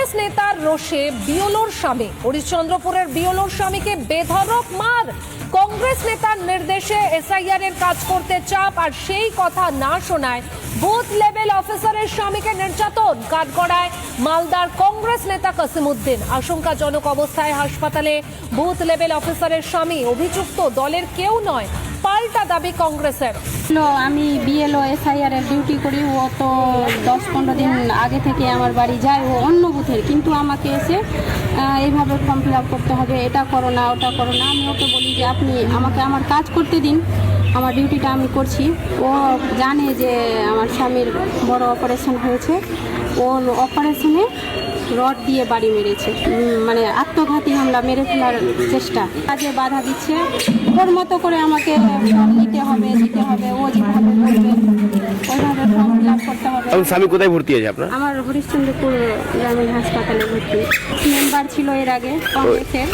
কংগ্রেস নেতার রোষে বিওলোর স্বামী, হরিশ্চন্দ্রপুরের বিওলোর স্বামীকে বেধড়ক মার। কংগ্রেস নেতার নির্দেশে এসআইআর এর কাজ করতে চাপ, আর সেই কথা না শোনায় বুথ লেভেল অফিসারের স্বামীকে নির্যাতন। কাঠগড়ায় মালদার কংগ্রেস নেতা কাসিমউদ্দিন আশঙ্কাজনক অবস্থায় হাসপাতালে। বুথ লেভেল অফিসারের স্বামী অভিযুক্ত দলের কেউ নয়, পাল্টা দাবি কংগ্রেসের। আমি বিএলও এসআইআর এর ডিউটি করি। ও তো 10-15 দিন আগে থেকে আমার বাড়ি যায়, ও অন্য বুথের, কিন্তু আমাকে এসে এইভাবে ফর্ম ফিল আপ করতে হবে, এটা করো না ওটা করো না। আমি ওকে বলি যে আপনি আমাকে আমার কাজ করতে দিন, আমার ডিউটিটা আমি করছি। ও জানে যে আমার স্বামীর বড় অপারেশন হয়েছে, ও অপারেশনে রড দিয়ে বাড়ি মেরেছে, মানে আত্মঘাতী হামলা, মেরে ফেলার চেষ্টা। কাজে বাধা দিচ্ছে, ওর মতো করে আমাকে নিতে হবে ও যেভাবে বলবে ওইভাবে ফর্ম ফিল আপ করতে হবে। স্বামী কোথায় ভর্তি আছে আপনার? আমার হরিশ্চন্দ্রপুর গ্রামীণ হাসপাতালে ভর্তি। মেম্বার ছিল এর আগে কংগ্রেসের।